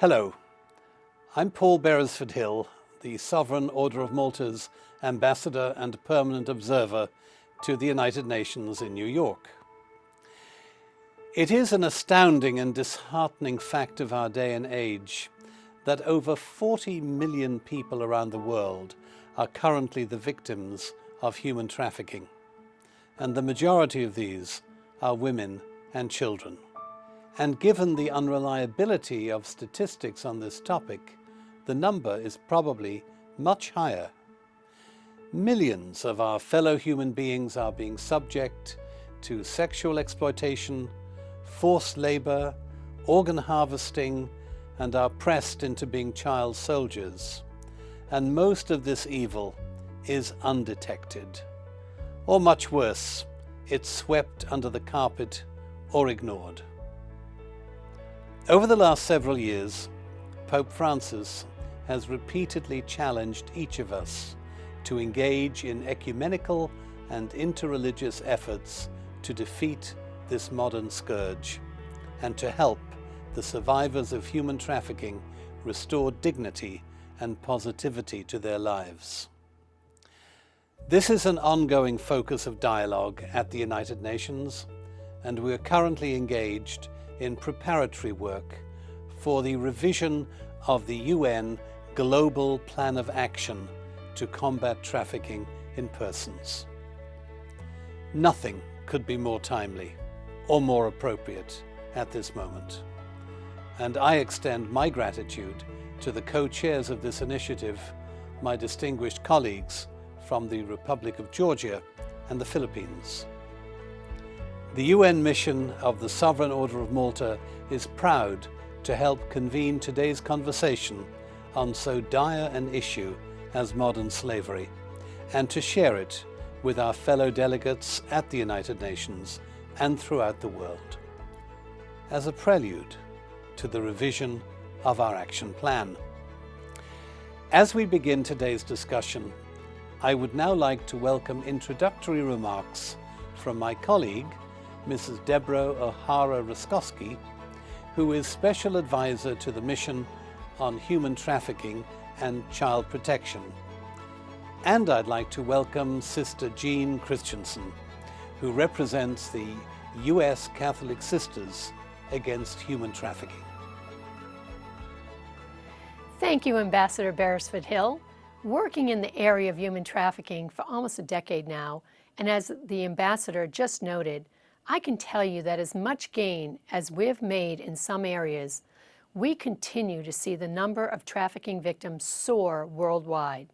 Hello, I'm Paul Beresford-Hill, the Sovereign Order of Malta's Ambassador and Permanent Observer to the United Nations in New York. It is an astounding and disheartening fact of our day and age that over 40 million people around the world are currently the victims of human trafficking, and the majority of these are women and children. And given the unreliability of statistics on this topic, the number is probably much higher. Millions of our fellow human beings are being subject to sexual exploitation, forced labor, organ harvesting, and are pressed into being child soldiers. And most of this evil is undetected. Or much worse, it's swept under the carpet or ignored. Over the last several years, Pope Francis has repeatedly challenged each of us to engage in ecumenical and interreligious efforts to defeat this modern scourge and to help the survivors of human trafficking restore dignity and positivity to their lives. This is an ongoing focus of dialogue at the United Nations, and we are currently engaged in preparatory work for the revision of the UN Global Plan of Action to combat trafficking in persons. Nothing could be more timely or more appropriate at this moment. And I extend my gratitude to the co-chairs of this initiative, my distinguished colleagues from the Republic of Georgia and the Philippines. The UN mission of the Sovereign Order of Malta is proud to help convene today's conversation on so dire an issue as modern slavery, and to share it with our fellow delegates at the United Nations and throughout the world, as a prelude to the revision of our action plan. As we begin today's discussion, I would now like to welcome introductory remarks from my colleague, Mrs. Deborah Rusckowski, who is Special Advisor to the Mission on Human Trafficking and Child Protection. And I'd like to welcome Sister Jeanne Christensen, who represents the U.S. Catholic Sisters Against Human Trafficking. Thank you, Ambassador Beresford-Hill. Working in the area of human trafficking for almost a decade now, and as the Ambassador just noted, I can tell you that as much gain as we've made in some areas, we continue to see the number of trafficking victims soar worldwide.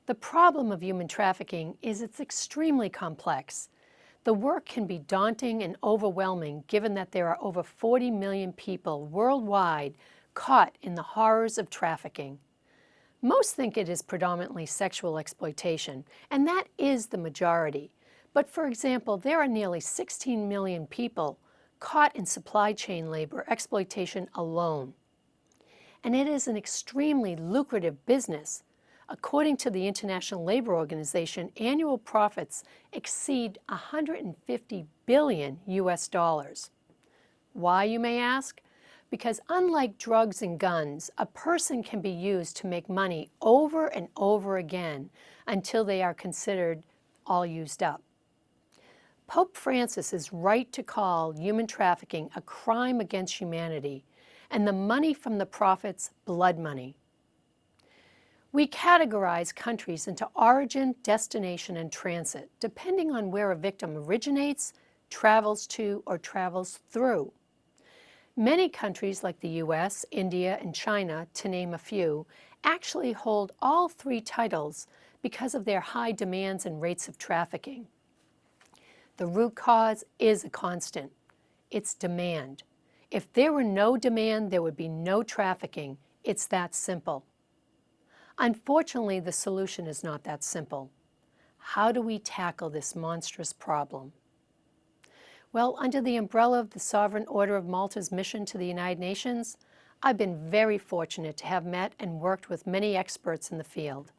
The problem of human trafficking is it's extremely complex. The work can be daunting and overwhelming given that there are over 40 million people worldwide caught in the horrors of trafficking. Most think it is predominantly sexual exploitation, and that is the majority. But for example, there are nearly 16 million people caught in supply chain labor exploitation alone. And it is an extremely lucrative business. According to the International Labor Organization, annual profits exceed $150 billion US. Why, you may ask? Because unlike drugs and guns, a person can be used to make money over and over again until they are considered all used up. Pope Francis is right to call human trafficking a crime against humanity, and the money from the profits blood money. We categorize countries into origin, destination, and transit, depending on where a victim originates, travels to, or travels through. Many countries like the US, India, and China, to name a few, actually hold all three titles because of their high demands and rates of trafficking. The root cause is a constant. It's demand. If there were no demand, there would be no trafficking. It's that simple. Unfortunately, the solution is not that simple. How do we tackle this monstrous problem? Well, under the umbrella of the Sovereign Order of Malta's mission to the United Nations, I've been very fortunate to have met and worked with many experts in the field.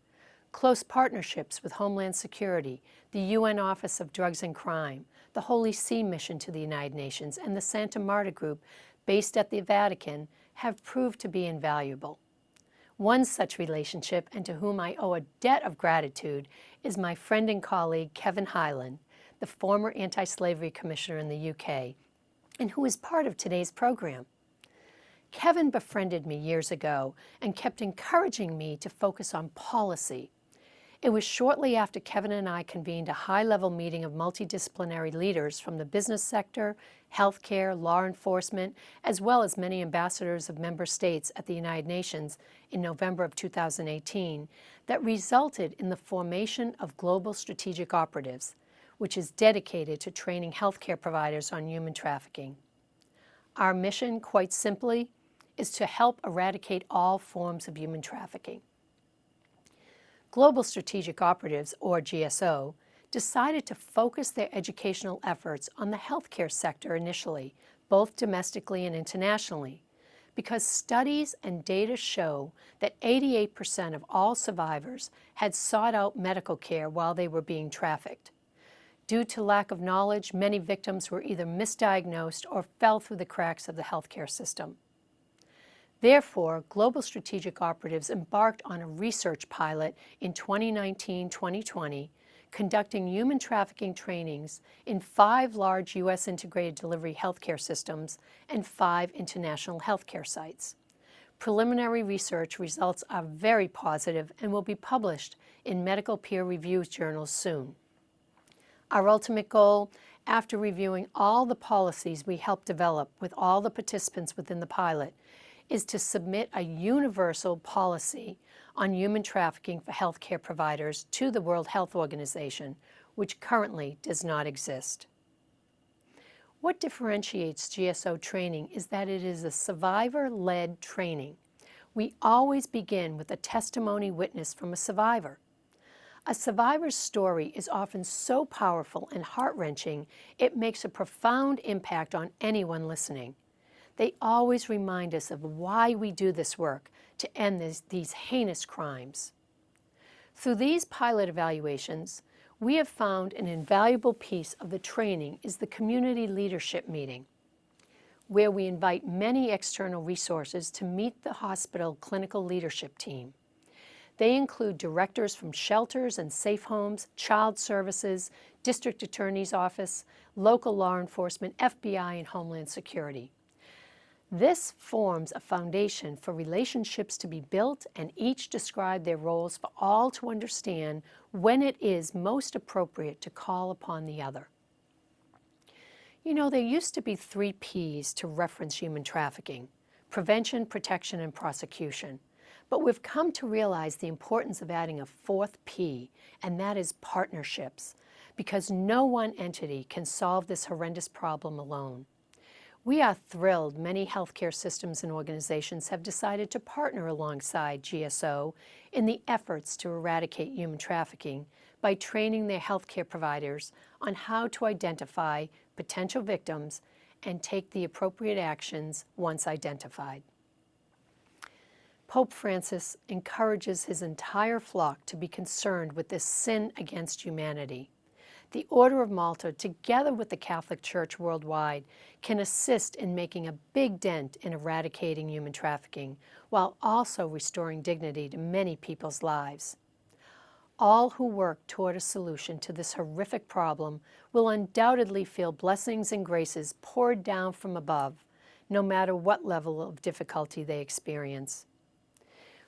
Close partnerships with Homeland Security, the UN Office of Drugs and Crime, the Holy See Mission to the United Nations, and the Santa Marta Group, based at the Vatican, have proved to be invaluable. One such relationship, and to whom I owe a debt of gratitude, is my friend and colleague Kevin Hyland, the former anti-slavery commissioner in the UK, and who is part of today's program. Kevin befriended me years ago and kept encouraging me to focus on policy. It was shortly after Kevin and I convened a high-level meeting of multidisciplinary leaders from the business sector, healthcare, law enforcement, as well as many ambassadors of member states at the United Nations in November of 2018, that resulted in the formation of Global Strategic Operatives, which is dedicated to training healthcare providers on human trafficking. Our mission, quite simply, is to help eradicate all forms of human trafficking. Global Strategic Operatives, or GSO, decided to focus their educational efforts on the healthcare sector initially, both domestically and internationally, because studies and data show that 88% of all survivors had sought out medical care while they were being trafficked. Due to lack of knowledge, many victims were either misdiagnosed or fell through the cracks of the healthcare system. Therefore, Global Strategic Operatives embarked on a research pilot in 2019-2020, conducting human trafficking trainings in 5 large U.S. integrated delivery healthcare systems and 5 international healthcare sites. Preliminary research results are very positive and will be published in medical peer review journals soon. Our ultimate goal, after reviewing all the policies we helped develop with all the participants within the pilot, is to submit a universal policy on human trafficking for healthcare providers to the World Health Organization, which currently does not exist. What differentiates GSO training is that it is a survivor-led training. We always begin with a testimony witness from a survivor. A survivor's story is often so powerful and heart-wrenching, it makes a profound impact on anyone listening. They always remind us of why we do this work, to end these heinous crimes. Through these pilot evaluations, we have found an invaluable piece of the training is the community leadership meeting, where we invite many external resources to meet the hospital clinical leadership team. They include directors from shelters and safe homes, child services, district attorney's office, local law enforcement, FBI, and Homeland Security. This forms a foundation for relationships to be built, and each describe their roles for all to understand when it is most appropriate to call upon the other. You know, there used to be 3 P's to reference human trafficking: prevention, protection, and prosecution. But we've come to realize the importance of adding a 4th P, and that is partnerships, because no one entity can solve this horrendous problem alone. We are thrilled many healthcare systems and organizations have decided to partner alongside GSO in the efforts to eradicate human trafficking by training their healthcare providers on how to identify potential victims and take the appropriate actions once identified. Pope Francis encourages his entire flock to be concerned with this sin against humanity. The Order of Malta, together with the Catholic Church worldwide, can assist in making a big dent in eradicating human trafficking, while also restoring dignity to many people's lives. All who work toward a solution to this horrific problem will undoubtedly feel blessings and graces poured down from above, no matter what level of difficulty they experience.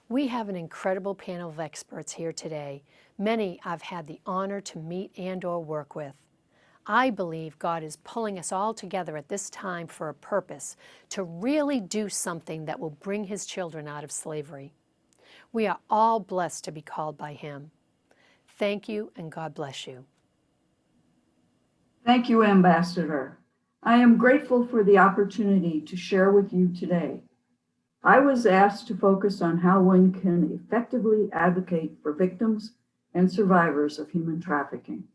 We have an incredible panel of experts here today. Many I've had the honor to meet and/or work with. I believe God is pulling us all together at this time for a purpose, to really do something that will bring His children out of slavery. We are all blessed to be called by Him. Thank you, and God bless you. Thank you, Ambassador. I am grateful for the opportunity to share with you today. I was asked to focus on how one can effectively advocate for victims and survivors of human trafficking,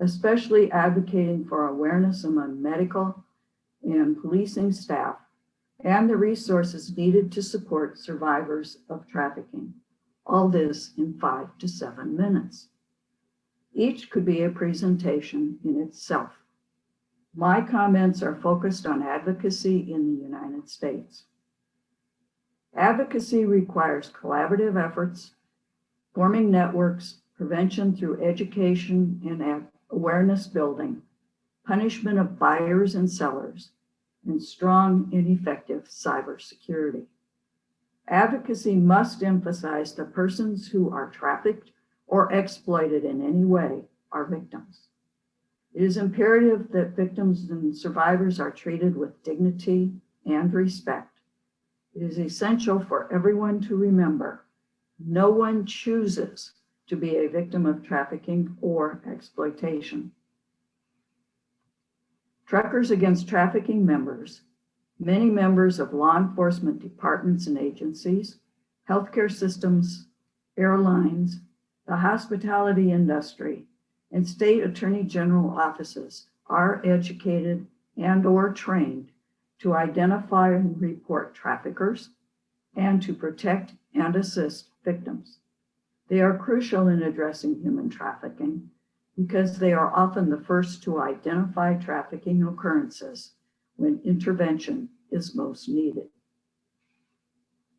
especially advocating for awareness among medical and policing staff and the resources needed to support survivors of trafficking. All this in 5 to 7 minutes. Each could be a presentation in itself. My comments are focused on advocacy in the United States. Advocacy requires collaborative efforts, forming networks, prevention through education and awareness building, punishment of buyers and sellers, and strong and effective cybersecurity. Advocacy must emphasize the persons who are trafficked or exploited in any way are victims. It is imperative that victims and survivors are treated with dignity and respect. It is essential for everyone to remember no one chooses to be a victim of trafficking or exploitation. Truckers Against Trafficking members, many members of law enforcement departments and agencies, healthcare systems, airlines, the hospitality industry, and state attorney general offices are educated and/or trained to identify and report traffickers and to protect and assist victims. They are crucial in addressing human trafficking because they are often the first to identify trafficking occurrences when intervention is most needed.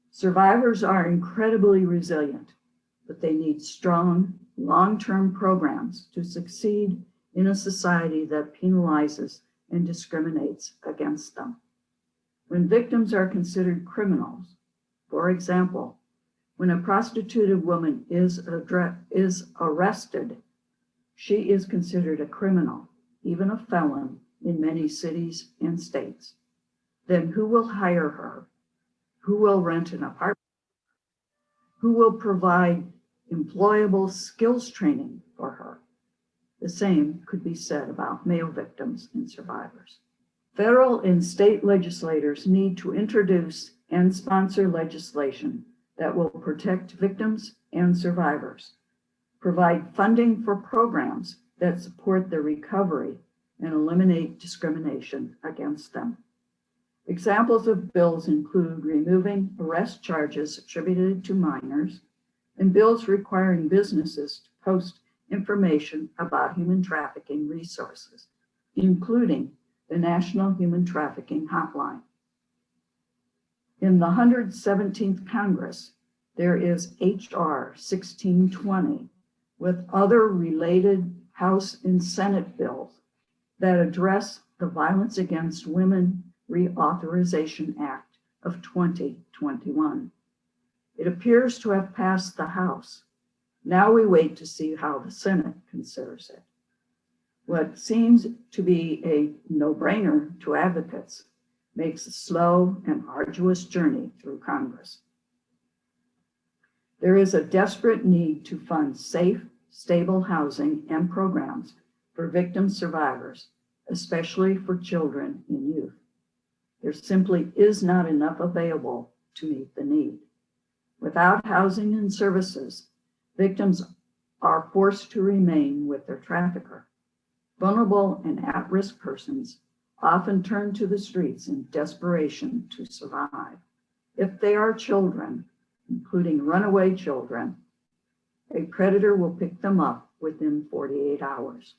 Survivors are incredibly resilient, but they need strong, long-term programs to succeed in a society that penalizes and discriminates against them. When victims are considered criminals, for example, when a prostituted woman is arrested, she is considered a criminal, even a felon in many cities and states. Then who will hire her? Who will rent an apartment? Who will provide employable skills training for her? The same could be said about male victims and survivors. Federal and state legislators need to introduce and sponsor legislation that will protect victims and survivors, provide funding for programs that support their recovery and eliminate discrimination against them. Examples of bills include removing arrest charges attributed to minors and bills requiring businesses to post information about human trafficking resources, including the National Human Trafficking Hotline. In the 117th Congress, there is H.R. 1620 with other related House and Senate bills that address the Violence Against Women Reauthorization Act of 2021. It appears to have passed the House. Now we wait to see how the Senate considers it. What seems to be a no-brainer to advocates makes a slow and arduous journey through Congress. There is a desperate need to fund safe, stable housing and programs for victim survivors, especially for children and youth. There simply is not enough available to meet the need. Without housing and services, victims are forced to remain with their trafficker. Vulnerable and at-risk persons often turn to the streets in desperation to survive. If they are children, including runaway children, a predator will pick them up within 48 hours.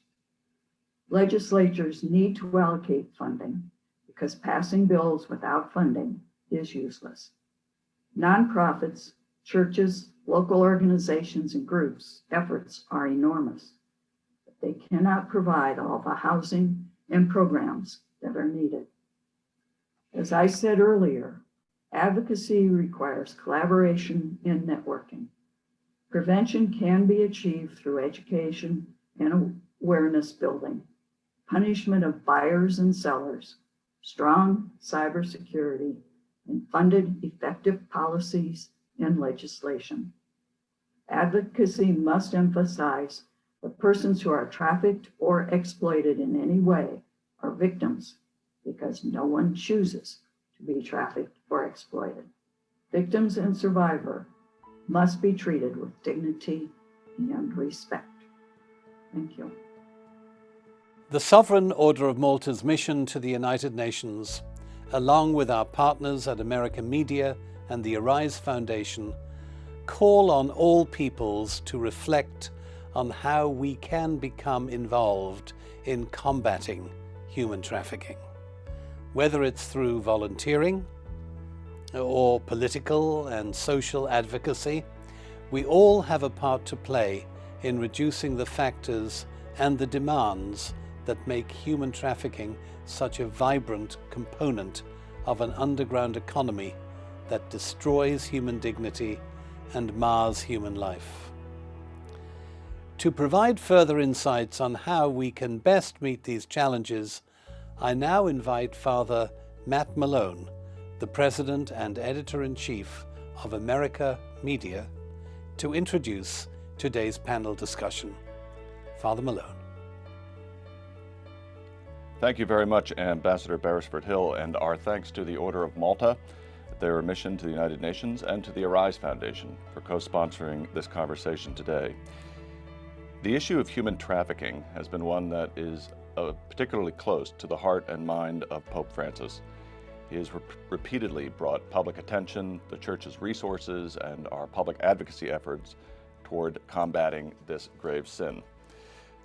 Legislatures need to allocate funding because passing bills without funding is useless. Nonprofits, churches, local organizations, and groups' efforts are enormous, but they cannot provide all the housing and programs that are needed. As I said earlier, advocacy requires collaboration and networking. Prevention can be achieved through education and awareness building, punishment of buyers and sellers, strong cybersecurity, and funded effective policies and legislation. Advocacy must emphasize that persons who are trafficked or exploited in any way are victims because no one chooses to be trafficked or exploited. Victims and survivors must be treated with dignity and respect. Thank you. The Sovereign Order of Malta's mission to the United Nations, along with our partners at American Media and the Arise Foundation, call on all peoples to reflect on how we can become involved in combating human trafficking, whether it's through volunteering, or political and social advocacy, we all have a part to play in reducing the factors and the demands that make human trafficking such a vibrant component of an underground economy that destroys human dignity and mars human life. To provide further insights on how we can best meet these challenges, I now invite Father Matt Malone, the President and Editor-in-Chief of America Media, to introduce today's panel discussion. Father Malone. Thank you very much, Ambassador Beresford-Hill, and our thanks to the Order of Malta, their mission to the United Nations, and to the Arise Foundation for co-sponsoring this conversation today. The issue of human trafficking has been one that is particularly close to the heart and mind of Pope Francis. He has repeatedly brought public attention, the Church's resources, and our public advocacy efforts toward combating this grave sin.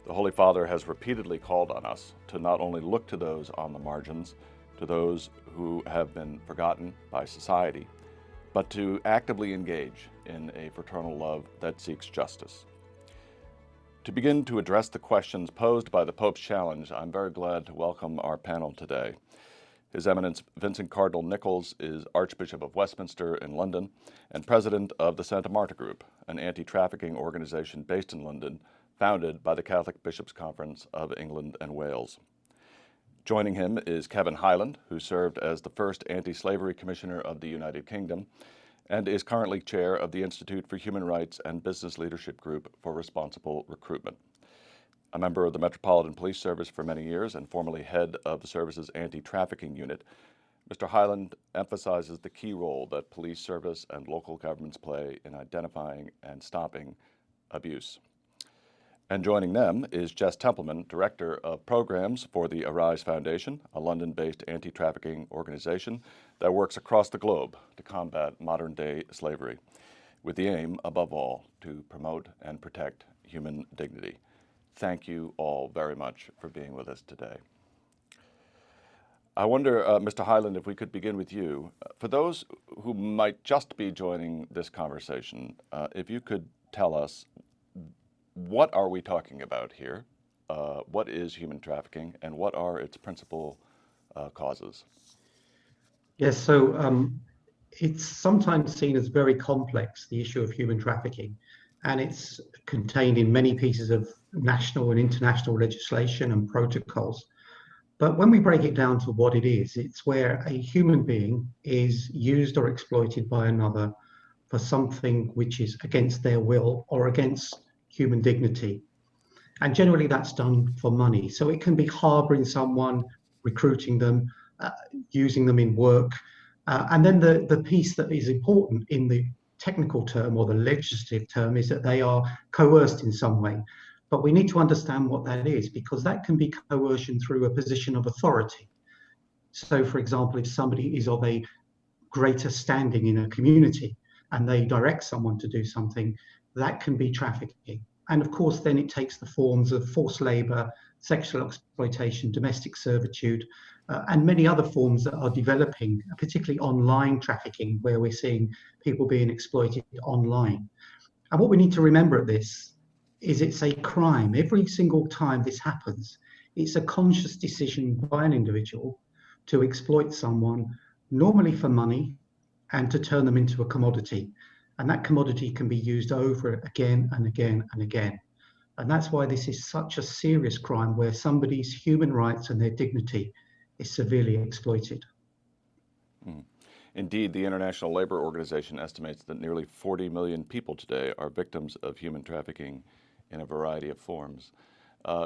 The Holy Father has repeatedly called on us to not only look to those on the margins, to those who have been forgotten by society, but to actively engage in a fraternal love that seeks justice. To begin to address the questions posed by the Pope's challenge, I'm very glad to welcome our panel today. His Eminence Vincent Cardinal Nichols is Archbishop of Westminster in London and President of the Santa Marta Group, an anti-trafficking organization based in London, founded by the Catholic Bishops' Conference of England and Wales. Joining him is Kevin Hyland, who served as the first anti-slavery commissioner of the United Kingdom and is currently chair of the Institute for Human Rights and Business Leadership Group for Responsible Recruitment. A member of the Metropolitan Police Service for many years and formerly head of the service's anti-trafficking unit, Mr. Hyland emphasizes the key role that police service and local governments play in identifying and stopping abuse. And joining them is Jess Templeman, Director of Programs for the Arise Foundation, a London-based anti-trafficking organization that works across the globe to combat modern-day slavery, with the aim, above all, to promote and protect human dignity. Thank you all very much for being with us today. I wonder, Mr. Hyland, if we could begin with you. For those who might just be joining this conversation, if you could tell us, what are we talking about here? What is human trafficking, and what are its principal causes? Yes, so it's sometimes seen as very complex, the issue of human trafficking, and it's contained in many pieces of national and international legislation and protocols. But when we break it down to what it is, it's where a human being is used or exploited by another for something which is against their will or against human dignity. And generally that's done for money. So it can be harboring someone, recruiting them, using them in work. And then the piece that is important in the technical term or the legislative term is that they are coerced in some way. But we need to understand what that is, because that can be coercion through a position of authority. So for example, if somebody is of a greater standing in a community and they direct someone to do something, that can be trafficking. And of course, then it takes the forms of forced labor, sexual exploitation, domestic servitude, and many other forms that are developing, particularly online trafficking, where we're seeing people being exploited online. And what we need to remember at this is it's a crime. Every single time this happens, it's a conscious decision by an individual to exploit someone, normally for money, and to turn them into a commodity. And that commodity can be used over again and again and again. And that's why this is such a serious crime, where somebody's human rights and their dignity is severely exploited. Indeed, the International Labour Organization estimates that nearly 40 million people today are victims of human trafficking in a variety of forms.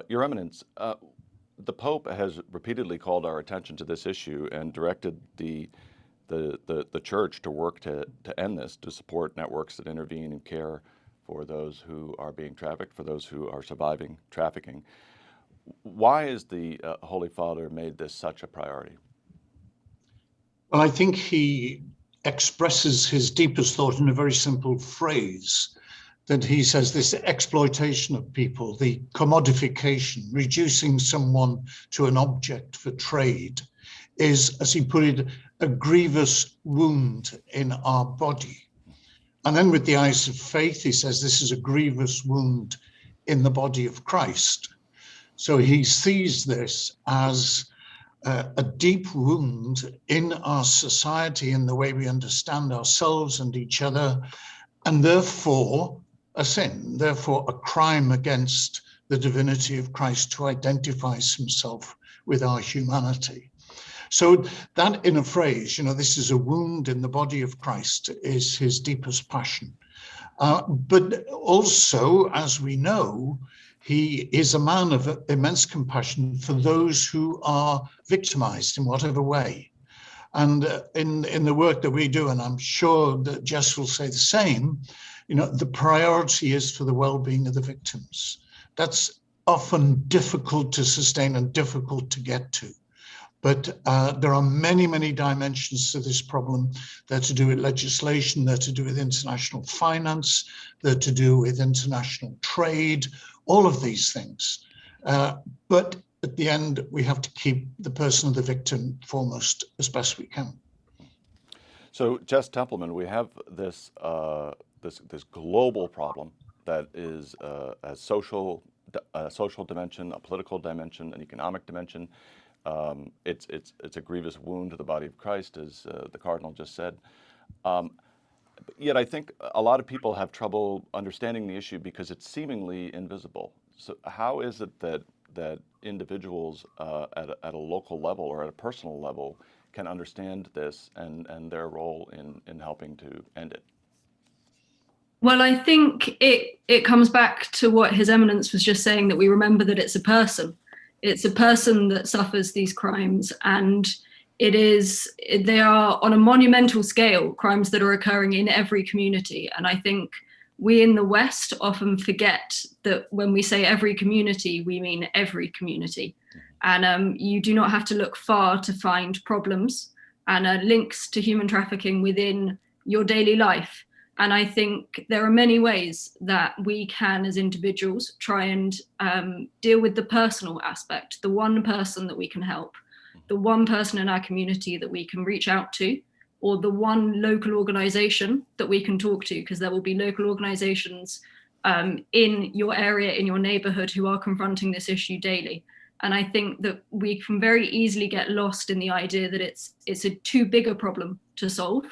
Your Eminence, the Pope has repeatedly called our attention to this issue and directed the Church to work to end this, to support networks that intervene and care for those who are being trafficked, for those who are surviving trafficking. Why has the Holy Father made this such a priority? Well, I think he expresses his deepest thought in a very simple phrase, that he says this exploitation of people, the commodification, reducing someone to an object for trade, is, as he put it, a grievous wound in our body. And then with the eyes of faith, he says this is a grievous wound in the body of Christ. So he sees this as a deep wound in our society, in the way we understand ourselves and each other, and therefore a sin, therefore a crime against the divinity of Christ, who identifies himself with our humanity. So that, in a phrase, this is a wound in the body of Christ, is his deepest passion. But also, as we know, he is a man of immense compassion for those who are victimized in whatever way. And in the work that we do, and I'm sure that Jess will say the same, the priority is for the well-being of the victims. That's often difficult to sustain and difficult to get to. But there are many, many dimensions to this problem. They're to do with legislation, they're to do with international finance, they're to do with international trade, all of these things. But at the end, we have to keep the person of the victim foremost as best we can. So, Jess Templeman, we have this this global problem that is a social dimension, a political dimension, an economic dimension. It's a grievous wound to the body of Christ, as the Cardinal just said. Yet I think a lot of people have trouble understanding the issue because it's seemingly invisible. So how is it that individuals at a local level or at a personal level can understand this and their role in helping to end it? Well, I think it comes back to what His Eminence was just saying, that we remember that it's a person. It's a person that suffers these crimes, and they are on a monumental scale, crimes that are occurring in every community. And I think we in the West often forget that when we say every community, we mean every community. And you do not have to look far to find problems and links to human trafficking within your daily life. And I think there are many ways that we can, as individuals, try and deal with the personal aspect, the one person that we can help, the one person in our community that we can reach out to, or the one local organization that we can talk to, because there will be local organizations in your area, in your neighborhood, who are confronting this issue daily. And I think that we can very easily get lost in the idea that it's a too big a problem to solve.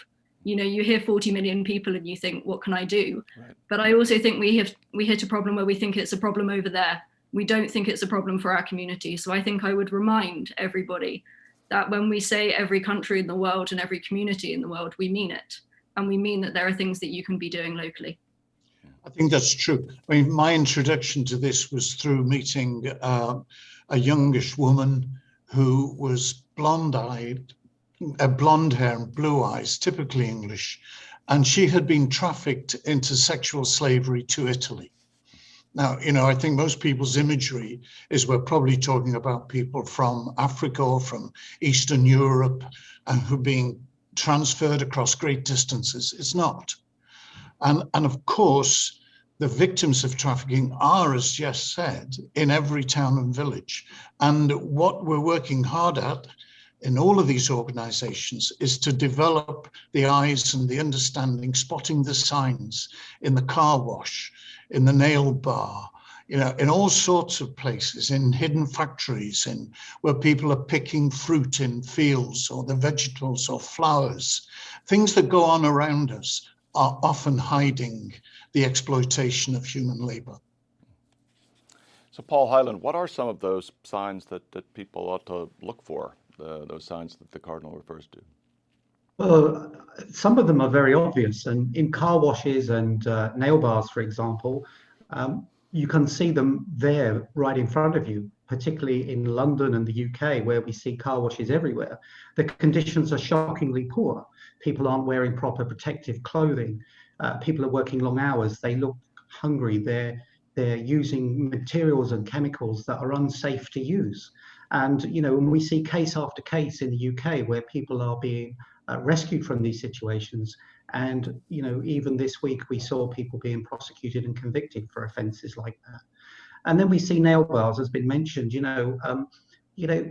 You hear 40 million people and you think, what can I do? Right. But I also think we hit a problem where we think it's a problem over there. We don't think it's a problem for our community. So I think I would remind everybody that when we say every country in the world and every community in the world, we mean it. And we mean that there are things that you can be doing locally. I think that's true. I mean, my introduction to this was through meeting a youngish woman who was blonde-eyed, blonde hair and blue eyes, typically English, and she had been trafficked into sexual slavery to Italy. Now, I think most people's imagery is we're probably talking about people from Africa or from Eastern Europe and who are being transferred across great distances. It's not. And of course, the victims of trafficking are, as Jess said, in every town and village. And what we're working hard at in all of these organizations is to develop the eyes and the understanding, spotting the signs in the car wash, in the nail bar, in all sorts of places, in hidden factories, where people are picking fruit in fields, or the vegetables or flowers. Things that go on around us are often hiding the exploitation of human labor. So Paul Hyland, what are some of those signs that people ought to look for? Those signs that the Cardinal refers to? Well, some of them are very obvious, and in car washes and nail bars, for example, you can see them there right in front of you, particularly in London and the UK, where we see car washes everywhere. The conditions are shockingly poor. People aren't wearing proper protective clothing. People are working long hours. They look hungry. They're using materials and chemicals that are unsafe to use. And, when we see case after case in the UK where people are being rescued from these situations, and, even this week we saw people being prosecuted and convicted for offences like that. And then we see nail bars, has been mentioned,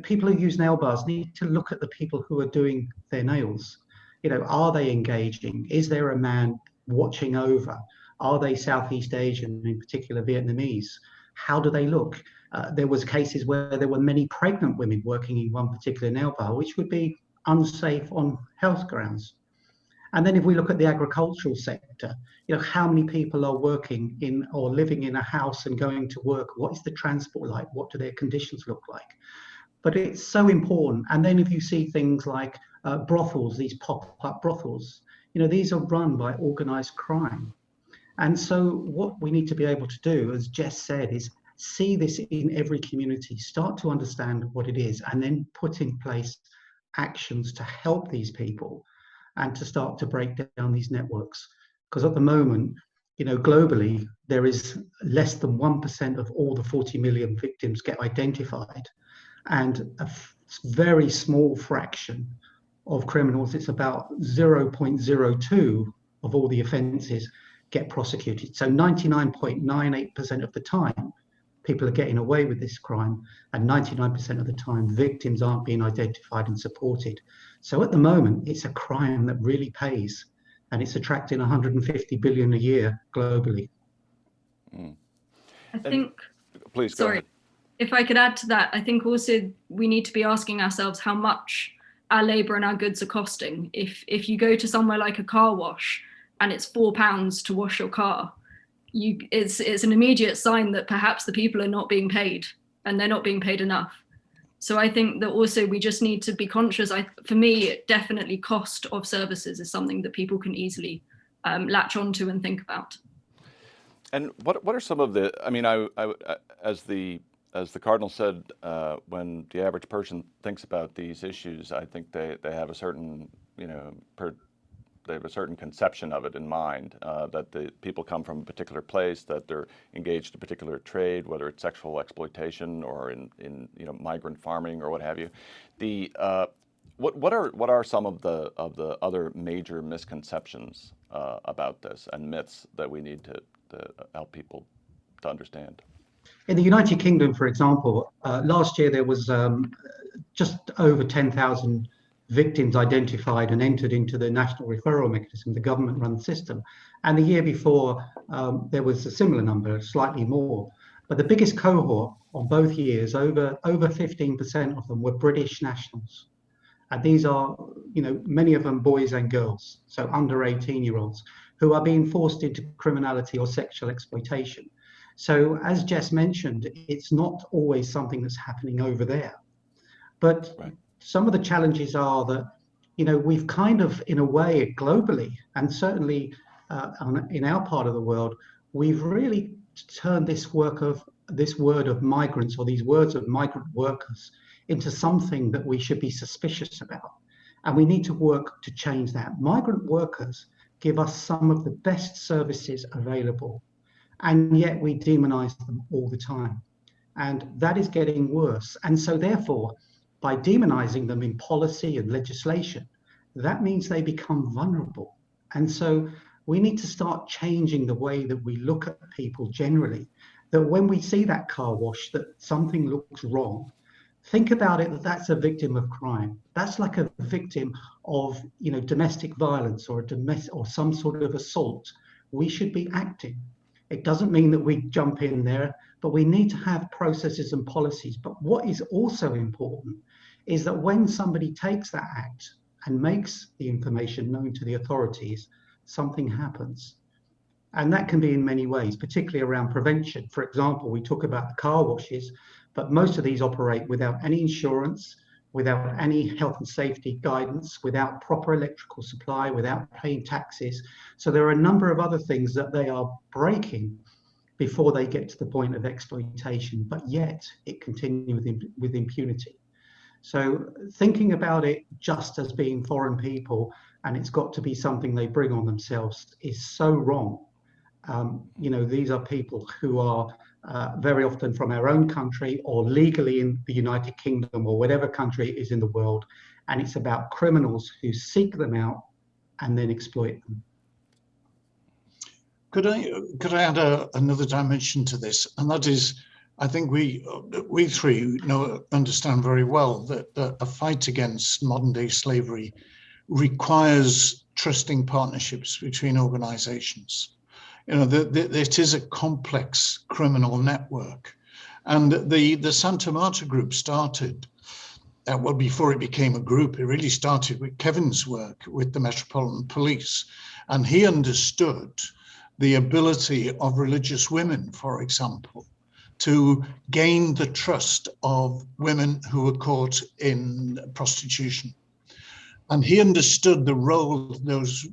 people who use nail bars need to look at the people who are doing their nails. Are they engaging? Is there a man watching over? Are they Southeast Asian, in particular Vietnamese? How do they look? There was cases where there were many pregnant women working in one particular nail bar, which would be unsafe on health grounds. And then if we look at the agricultural sector, how many people are working in or living in a house and going to work? What is the transport like? What do their conditions look like? But it's so important. And then if you see things like brothels, these pop-up brothels, these are run by organized crime. And so what we need to be able to do, as Jess said, is see this in every community, start to understand what it is, and then put in place actions to help these people and to start to break down these networks. Because at the moment, globally, there is less than 1% of all the 40 million victims get identified, and a very small fraction of criminals, it's about 0.02 of all the offences get prosecuted. So 99.98% of the time, people are getting away with this crime, and 99% of the time, victims aren't being identified and supported. So at the moment, it's a crime that really pays, and it's attracting 150 billion a year globally. I think, please go ahead. If I could add to that, I think also we need to be asking ourselves how much our labour and our goods are costing. If you go to somewhere like a car wash and it's £4 to wash your car, it's an immediate sign that perhaps the people are not being paid, and they're not being paid enough. So I think that also we just need to be conscious. For me, definitely cost of services is something that people can easily latch onto and think about. And what are some of the, as the Cardinal said, when the average person thinks about these issues, I think they have a certain, they have a certain conception of it in mind, that the people come from a particular place, that they're engaged in a particular trade, whether it's sexual exploitation or in migrant farming or what have you. What are some of the other major misconceptions about this and myths that we need to help people to understand? In the United Kingdom, for example, last year there was just over 10,000 victims identified and entered into the national referral mechanism, the government-run system. And the year before, there was a similar number, slightly more. But the biggest cohort on both years, over 15% of them were British nationals. And these are, many of them boys and girls, so under 18-year-olds, who are being forced into criminality or sexual exploitation. So as Jess mentioned, it's not always something that's happening over there. But some of the challenges are that, we've kind of, in a way, globally, and certainly in our part of the world, we've really turned this word of migrants, or these words of migrant workers, into something that we should be suspicious about. And we need to work to change that. Migrant workers give us some of the best services available, and yet we demonize them all the time. And that is getting worse. And so therefore, by demonizing them in policy and legislation, that means they become vulnerable. And so we need to start changing the way that we look at people generally, that when we see that car wash, that something looks wrong, think about it that that's a victim of crime. That's like a victim of, domestic violence or some sort of assault. We should be acting. It doesn't mean that we jump in there, but we need to have processes and policies. But what is also important is that when somebody takes that act and makes the information known to the authorities, something happens. And that can be in many ways, particularly around prevention. For example, we talk about the car washes, but most of these operate without any insurance, without any health and safety guidance, without proper electrical supply, without paying taxes. So there are a number of other things that they are breaking before they get to the point of exploitation, but yet it continues with impunity. So thinking about it just as being foreign people and it's got to be something they bring on themselves is so wrong. These are people who are very often from our own country or legally in the United Kingdom or whatever country it is in the world. And it's about criminals who seek them out and then exploit them. Could I add another dimension to this? And that is I think we three understand very well that a fight against modern day slavery requires trusting partnerships between organizations. It is a complex criminal network. And the Santa Marta group started, well, before it became a group, it really started with Kevin's work with the Metropolitan Police. And he understood the ability of religious women, for example, to gain the trust of women who were caught in prostitution. And he understood the role those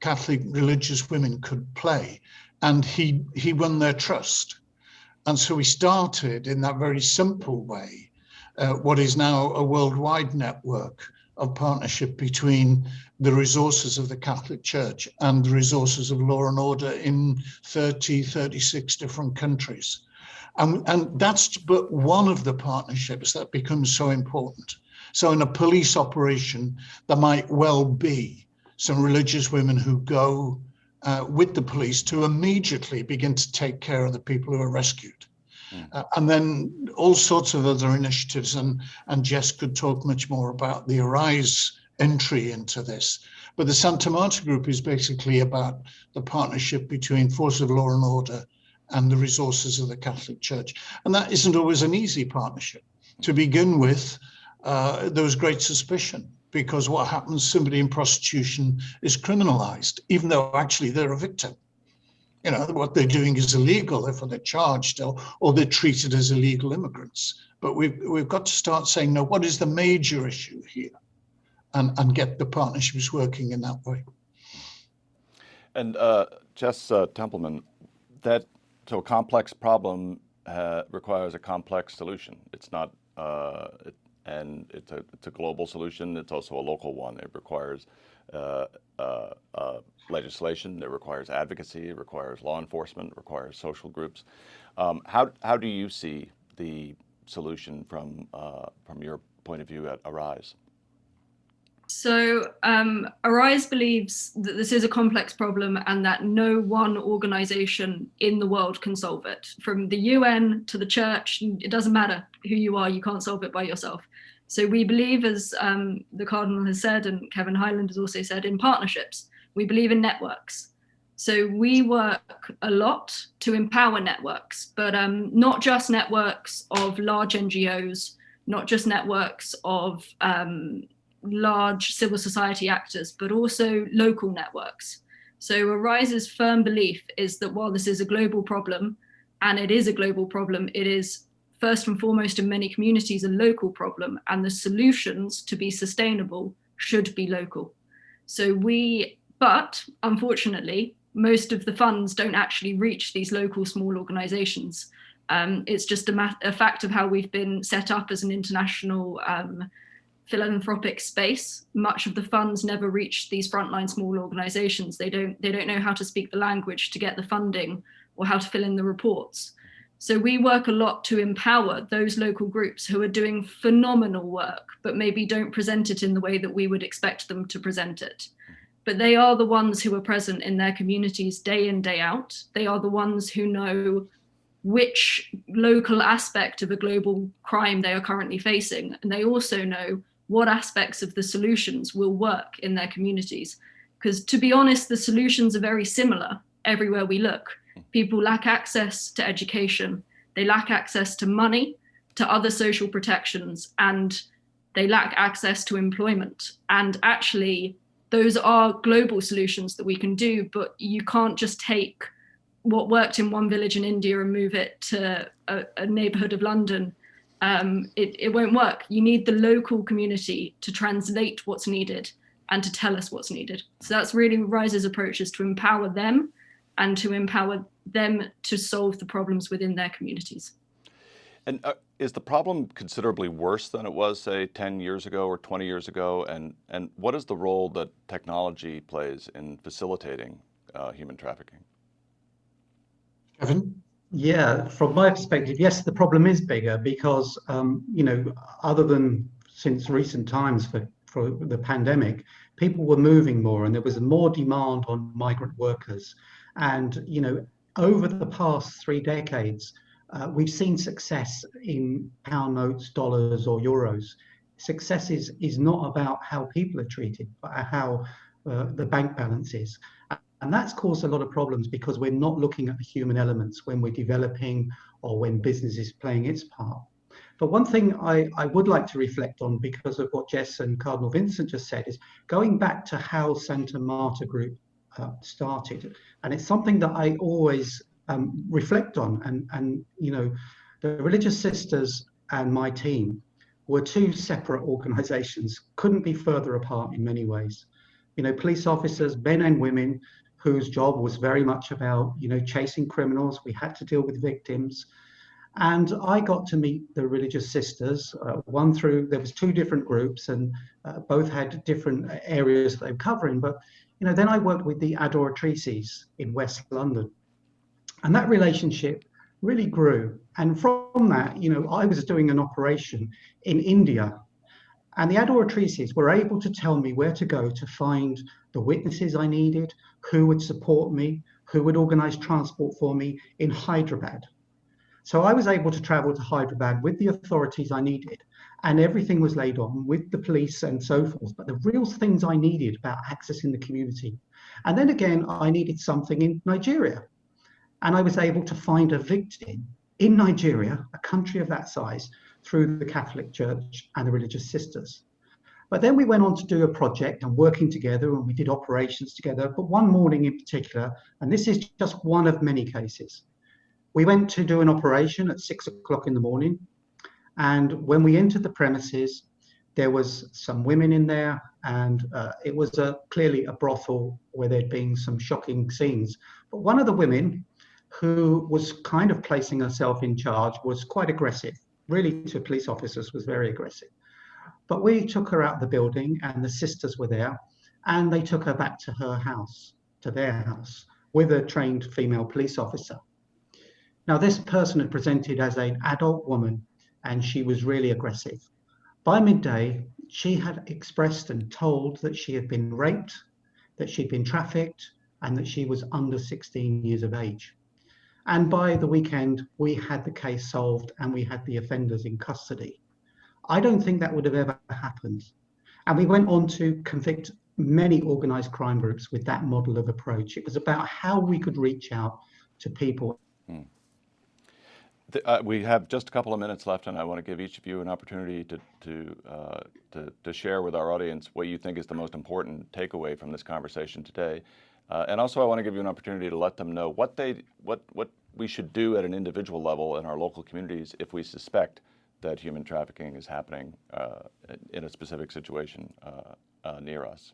Catholic religious women could play, and he won their trust. And so we started in that very simple way, what is now a worldwide network of partnership between the resources of the Catholic Church and the resources of law and order in 36 different countries. And that's but one of the partnerships that becomes so important. So in a police operation, there might well be some religious women who go with the police to immediately begin to take care of the people who are rescued. And then all sorts of other initiatives, and Jess could talk much more about the Arise entry into this. But the Santa Marta group is basically about the partnership between forces of law and order and the resources of the Catholic Church. And that isn't always an easy partnership. To begin with, there was great suspicion, because what happens, somebody in prostitution is criminalized, even though actually they're a victim. What they're doing is illegal, therefore they're charged, or they're treated as illegal immigrants. But we've got to start saying, no, what is the major issue here? And get the partnerships working in that way. And Jess Templeman, so a complex problem requires a complex solution. It's not, and it's a global solution. It's also a local one. It requires legislation. It requires advocacy. It requires law enforcement. It requires social groups. How do you see the solution from your point of view at Arise? So Arise believes that this is a complex problem and that no one organization in the world can solve it. From the UN to the church, it doesn't matter who you are, you can't solve it by yourself. So we believe, as the Cardinal has said, and Kevin Hyland has also said, in partnerships. We believe in networks. So we work a lot to empower networks, but not just networks of large NGOs, not just networks of large civil society actors, but also local networks. So Arise's firm belief is that while this is a global problem, and it is a global problem, it is first and foremost in many communities a local problem, and the solutions to be sustainable should be local. But unfortunately, most of the funds don't actually reach these local small organizations. It's just a fact of how we've been set up as an international philanthropic space. Much of the funds never reach these frontline small organizations. They don't know how to speak the language to get the funding or how to fill in the reports. So we work a lot to empower those local groups who are doing phenomenal work, but maybe don't present it in the way that we would expect them to present it. But they are the ones who are present in their communities day in, day out. They are the ones who know which local aspect of a global crime they are currently facing. And they also know what aspects of the solutions will work in their communities. Because to be honest, the solutions are very similar everywhere we look. People lack access to education. They lack access to money, to other social protections, and they lack access to employment. And actually, those are global solutions that we can do, but you can't just take what worked in one village in India and move it to a neighborhood of London. It won't work. You need the local community to translate what's needed and to tell us what's needed. So that's really Rise's approach, is to empower them and to empower them to solve the problems within their communities. And is the problem considerably worse than it was, say, 10 years ago or 20 years ago? And what is the role that technology plays in facilitating human trafficking? Kevin? Yeah, from my perspective, yes, the problem is bigger because, other than since recent times for the pandemic, people were moving more and there was more demand on migrant workers. And, over the past 3 decades, We've seen success in pound notes, dollars, or euros. Success is not about how people are treated, but how the bank balance is. And that's caused a lot of problems because we're not looking at the human elements when we're developing or when business is playing its part. But one thing I would like to reflect on, because of what Jess and Cardinal Vincent just said, is going back to how Santa Marta Group started. And it's something that I always reflect on. And you know, the Religious Sisters and my team were two separate organizations, couldn't be further apart in many ways. You know, police officers, men and women, whose job was very much about, you know, chasing criminals. We had to deal with victims. And I got to meet the Religious Sisters, there was two different groups, and both had different areas they were covering. But, you know, then I worked with the Adoratrices in West London. And that relationship really grew. And from that, you know, I was doing an operation in India, and the Adoratrices were able to tell me where to go to find the witnesses I needed, who would support me, who would organize transport for me in Hyderabad. So I was able to travel to Hyderabad with the authorities I needed, and everything was laid on with the police and so forth. But the real things I needed about accessing the community. And then again, I needed something in Nigeria. And I was able to find a victim in Nigeria, a country of that size, through the Catholic Church and the Religious Sisters. But then we went on to do a project and working together, and we did operations together. But one morning in particular, and this is just one of many cases, we went to do an operation at 6 o'clock in the morning. And when we entered the premises, there was some women in there, and it was clearly a brothel where there'd been some shocking scenes. But one of the women, who was kind of placing herself in charge, was quite aggressive, really to police officers was very aggressive. But we took her out of the building, and the sisters were there, and they took her back to her house, to their house, with a trained female police officer. Now, this person had presented as an adult woman, and she was really aggressive. By midday, she had expressed and told that she had been raped, that she'd been trafficked, and that she was under 16 years of age. And by the weekend, we had the case solved and we had the offenders in custody. I don't think that would have ever happened. And we went on to convict many organized crime groups with that model of approach. It was about how we could reach out to people. We have just a couple of minutes left, and I want to give each of you an opportunity to share with our audience what you think is the most important takeaway from this conversation today. And also, I want to give you an opportunity to let them know what we should do at an individual level in our local communities if we suspect that human trafficking is happening in a specific situation near us.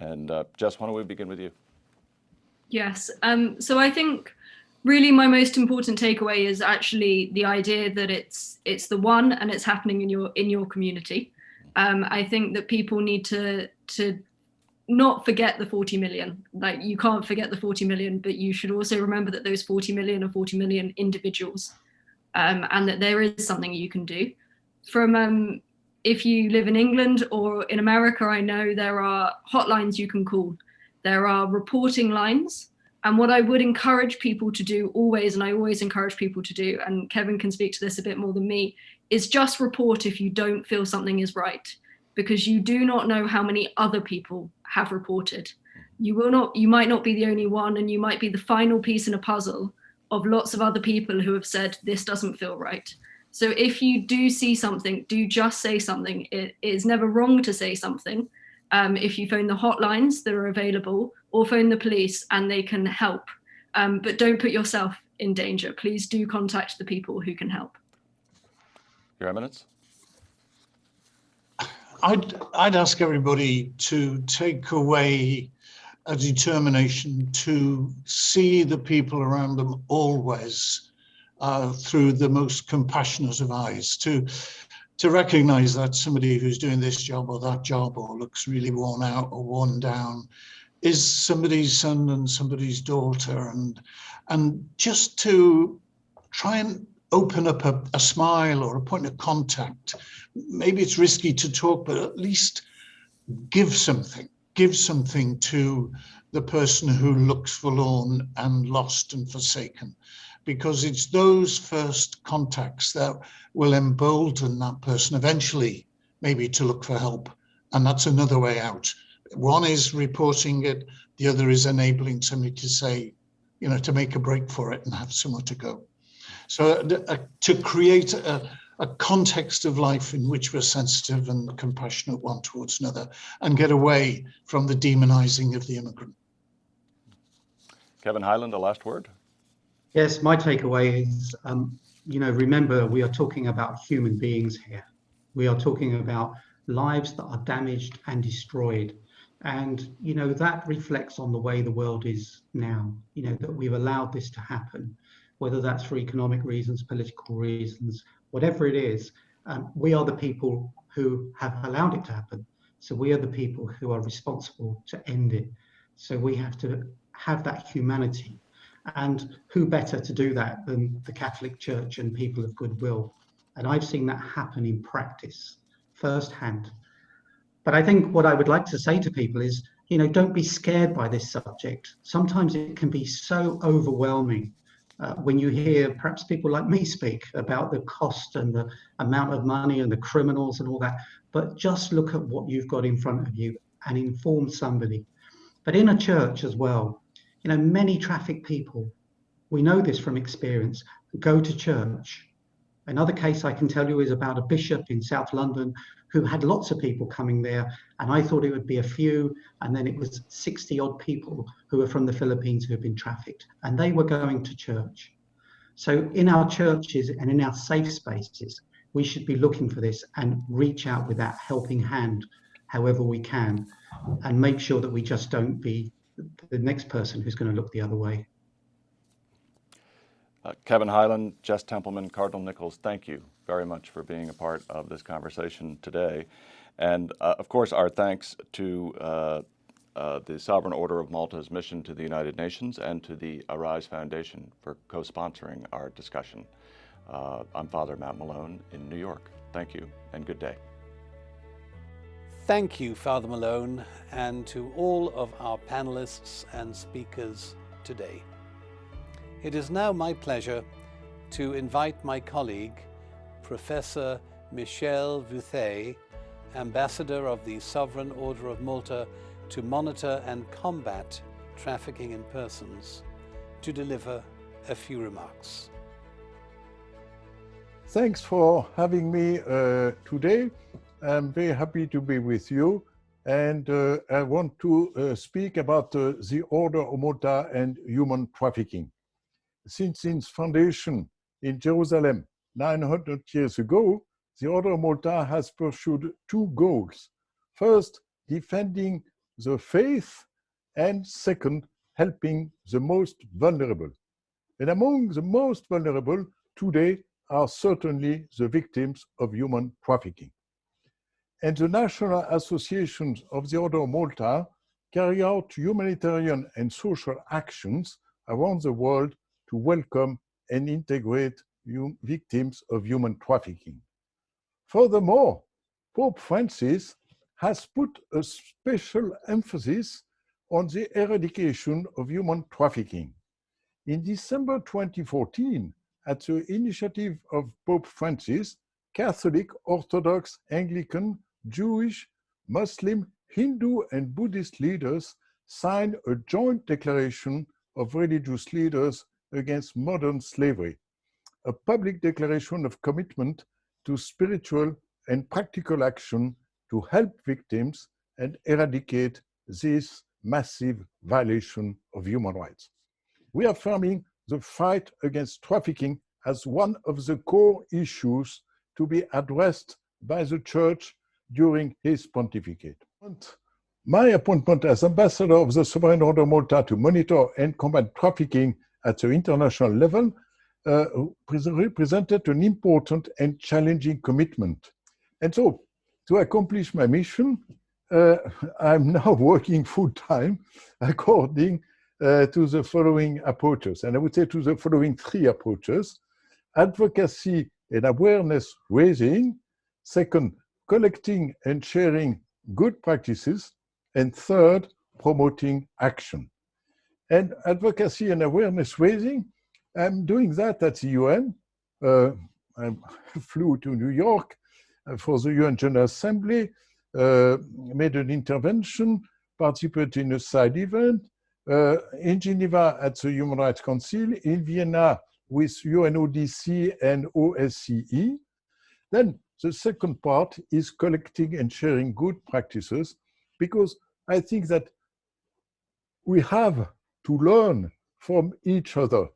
And Jess, why don't we begin with you? Yes. So I think really my most important takeaway is actually the idea that it's the one and it's happening in your community. I think that people need to not forget the 40 million. Like, you can't forget the 40 million, but you should also remember that those 40 million are 40 million individuals, and that there is something you can do. From if you live in England or in America, I know there are hotlines you can call. There are reporting lines. And what I would encourage people to do always, and I always encourage people to do, and Kevin can speak to this a bit more than me, is just report if you don't feel something is right, because you do not know how many other people have reported. You might not be the only one, and you might be the final piece in a puzzle of lots of other people who have said, this doesn't feel right. So if you do see something, do just say something. It is never wrong to say something. If you phone the hotlines that are available, or phone the police and they can help, but don't put yourself in danger. Please do contact the people who can help. Your Eminence? I'd ask everybody to take away a determination to see the people around them always through the most compassionate of eyes, to recognize that somebody who's doing this job or that job or looks really worn out or worn down is somebody's son and somebody's daughter, and just to try and open up a smile or a point of contact. Maybe it's risky to talk, but at least give something to the person who looks forlorn and lost and forsaken. because it's those first contacts that will embolden that person eventually maybe to look for help. And that's another way out. One is reporting it, the other is enabling somebody to say, you know, to make a break for it and have somewhere to go. So to create a context of life in which we're sensitive and compassionate one towards another and get away from the demonizing of the immigrant. Kevin Hyland, the last word. Yes, my takeaway is, remember, we are talking about human beings here. We are talking about lives that are damaged and destroyed. And, that reflects on the way the world is now, that we've allowed this to happen, whether that's for economic reasons, political reasons, whatever it is. We are the people who have allowed it to happen. So we are the people who are responsible to end it. So we have to have that humanity. And who better to do that than the Catholic Church and people of goodwill? And I've seen that happen in practice firsthand. But I think what I would like to say to people is, don't be scared by this subject. Sometimes it can be so overwhelming when you hear perhaps people like me speak about the cost and the amount of money and the criminals and all that. But just look at what you've got in front of you and inform somebody. But in a church as well, many trafficked people, we know this from experience, go to church. Another case I can tell you is about a bishop in South London who had lots of people coming there, and I thought it would be a few, and then it was 60 odd people who were from the Philippines who had been trafficked, and they were going to church. So in our churches and in our safe spaces, we should be looking for this and reach out with that helping hand however we can, and make sure that we just don't be the next person who's going to look the other way. Kevin Hyland, Jess Templeman, Cardinal Nichols, thank you very much for being a part of this conversation today. And of course, our thanks to the Sovereign Order of Malta's mission to the United Nations and to the Arise Foundation for co-sponsoring our discussion. I'm Father Matt Malone in New York. Thank you and good day. Thank you, Father Malone, and to all of our panelists and speakers today. It is now my pleasure to invite my colleague, Professor Michel Veuthey, Ambassador of the Sovereign Order of Malta to monitor and combat trafficking in persons, to deliver a few remarks. Thanks for having me today. I'm very happy to be with you, and I want to speak about the Order of Malta and human trafficking. Since its foundation in Jerusalem 900 years ago, the Order of Malta has pursued two goals. First, defending the faith, and second, helping the most vulnerable. And among the most vulnerable today are certainly the victims of human trafficking. And the national associations of the Order of Malta carry out humanitarian and social actions around the world to welcome and integrate victims of human trafficking. Furthermore, Pope Francis has put a special emphasis on the eradication of human trafficking. In December 2014, at the initiative of Pope Francis, Catholic, Orthodox, Anglican, Jewish, Muslim, Hindu, and Buddhist leaders signed a joint declaration of religious leaders against modern slavery, a public declaration of commitment to spiritual and practical action to help victims and eradicate this massive violation of human rights. We are affirming the fight against trafficking as one of the core issues to be addressed by the Church during his pontificate. My appointment as ambassador of the Sovereign Order of Malta to monitor and combat trafficking at the international level represented an important and challenging commitment. And so, to accomplish my mission, I'm now working full-time according to the following approaches. And I would say to the following three approaches: advocacy and awareness raising, second, collecting and sharing good practices, and third, promoting action. And advocacy and awareness raising, I'm doing that at the UN. I flew to New York for the UN General Assembly, made an intervention, participated in a side event, in Geneva at the Human Rights Council, in Vienna with UNODC and OSCE. Then the second part is collecting and sharing good practices, because I think that we have to learn from each other.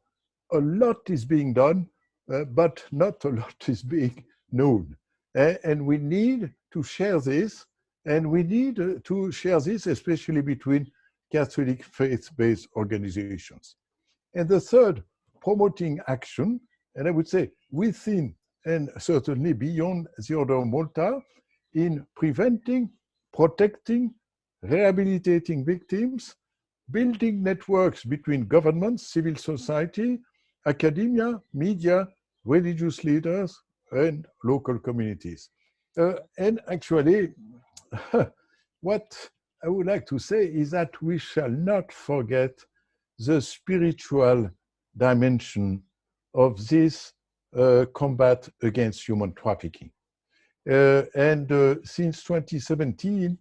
A lot is being done, but not a lot is being known. And we need to share this, and we need to share this especially between Catholic faith-based organizations. And the third, promoting action, and I would say within and certainly beyond the Order of Malta, in preventing, protecting, rehabilitating victims, building networks between governments, civil society, academia, media, religious leaders, and local communities. And actually, what I would like to say is that we shall not forget the spiritual dimension of this combat against human trafficking. Since 2017,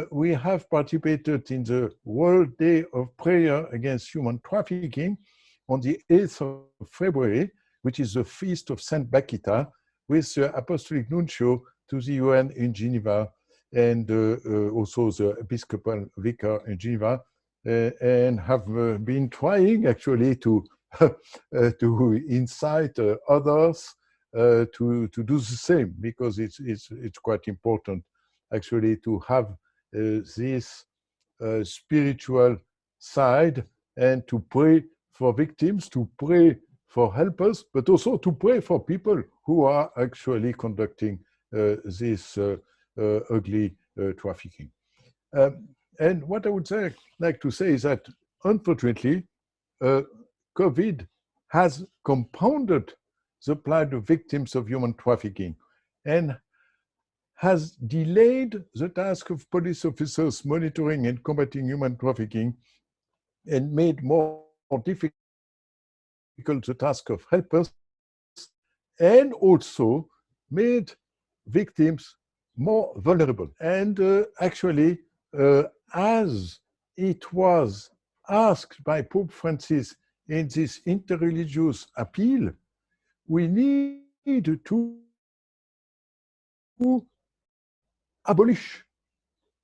we have participated in the World Day of Prayer Against Human Trafficking on the 8th of February, which is the feast of Saint Bakita, with the Apostolic Nuncio to the UN in Geneva, and also the Episcopal Vicar in Geneva, and have been trying actually to incite others to do the same, because it's quite important actually to have this spiritual side, and to pray for victims, to pray for helpers, but also to pray for people who are actually conducting this ugly trafficking. And what I would like to say is that, unfortunately, COVID has compounded the plight of victims of human trafficking, and has delayed the task of police officers monitoring and combating human trafficking, and made more difficult the task of helpers, and also made victims more vulnerable. And actually, as it was asked by Pope Francis in this interreligious appeal, we need to abolish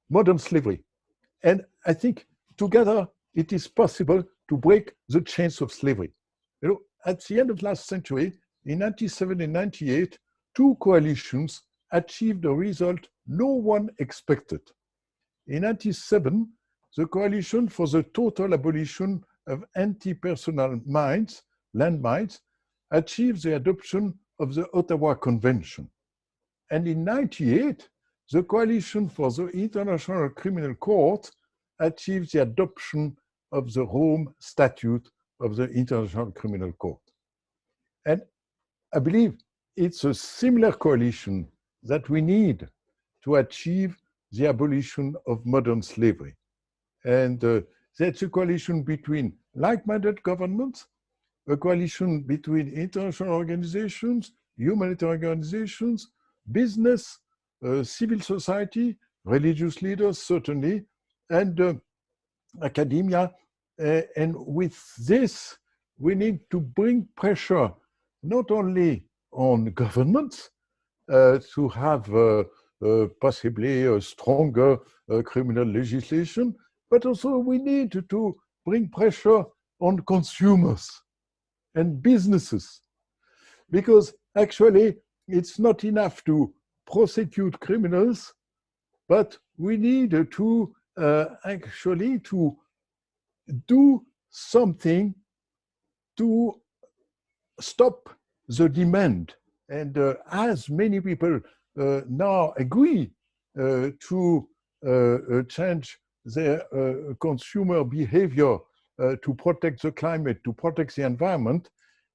modern slavery. And I think together it is possible to break the chains of slavery. You know, at the end of last century, in 97 and 98, two coalitions achieved a result no one expected. In 97, the Coalition for the Total Abolition of Anti-Personnel Mines, landmines, achieved the adoption of the Ottawa Convention. And in 98, the Coalition for the International Criminal Court achieved the adoption of the Rome Statute of the International Criminal Court. And I believe it's a similar coalition that we need to achieve the abolition of modern slavery. And that's a coalition between like-minded governments, a coalition between international organizations, humanitarian organizations, business, civil society, religious leaders, certainly, and academia. And with this, we need to bring pressure not only on governments to have possibly a stronger criminal legislation, but also we need to bring pressure on consumers and businesses, because actually it's not enough to prosecute criminals, but we need to actually to do something to stop the demand. And as many people now agree to change their consumer behavior to protect the climate, to protect the environment,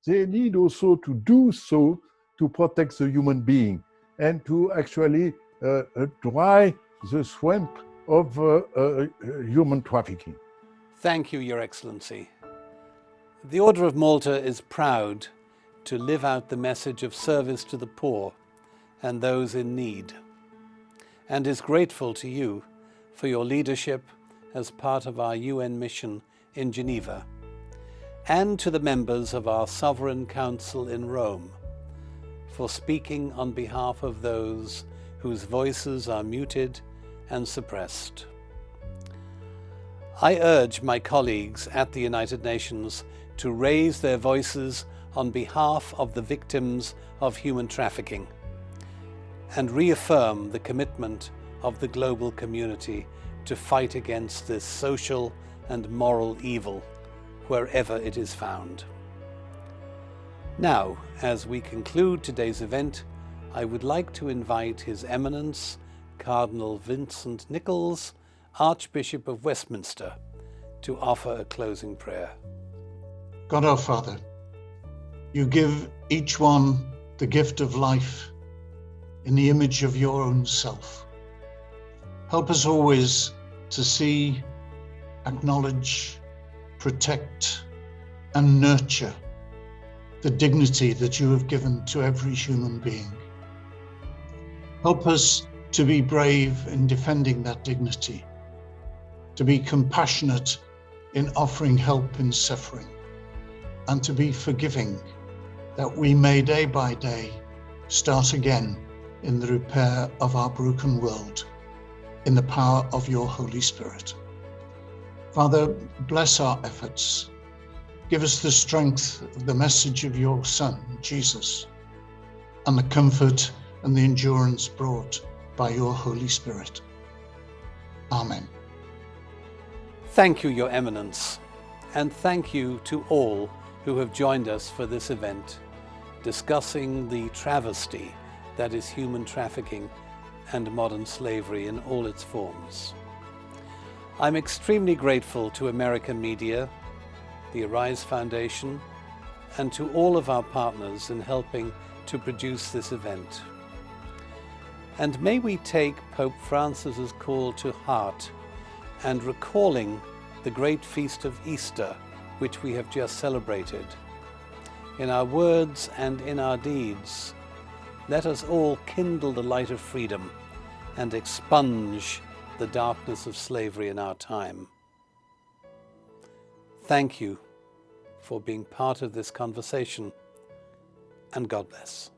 they need also to do so to protect the human being and to actually dry the swamp of human trafficking. Thank you, Your Excellency. The Order of Malta is proud to live out the message of service to the poor and those in need, and is grateful to you for your leadership as part of our UN mission in Geneva, and to the members of our Sovereign Council in Rome for speaking on behalf of those whose voices are muted and suppressed. I urge my colleagues at the United Nations to raise their voices on behalf of the victims of human trafficking and reaffirm the commitment of the global community to fight against this social and moral evil wherever it is found. Now, as we conclude today's event, I would like to invite His Eminence, Cardinal Vincent Nichols, Archbishop of Westminster, to offer a closing prayer. God our Father, you give each one the gift of life in the image of your own self. Help us always to see, acknowledge, protect, and nurture the dignity that you have given to every human being. Help us to be brave in defending that dignity, to be compassionate in offering help in suffering, and to be forgiving, that we may day by day start again in the repair of our broken world, in the power of your Holy Spirit. Father, bless our efforts. Give us the strength of the message of your Son, Jesus, and the comfort and the endurance brought by your Holy Spirit. Amen. Thank you, Your Eminence, and thank you to all who have joined us for this event, discussing the travesty that is human trafficking and modern slavery in all its forms. I'm extremely grateful to American media, the Arise Foundation, and to all of our partners in helping to produce this event. And may we take Pope Francis's call to heart and recalling the great feast of Easter, which we have just celebrated. In our words and in our deeds, let us all kindle the light of freedom and expunge the darkness of slavery in our time. Thank you for being part of this conversation, and God bless.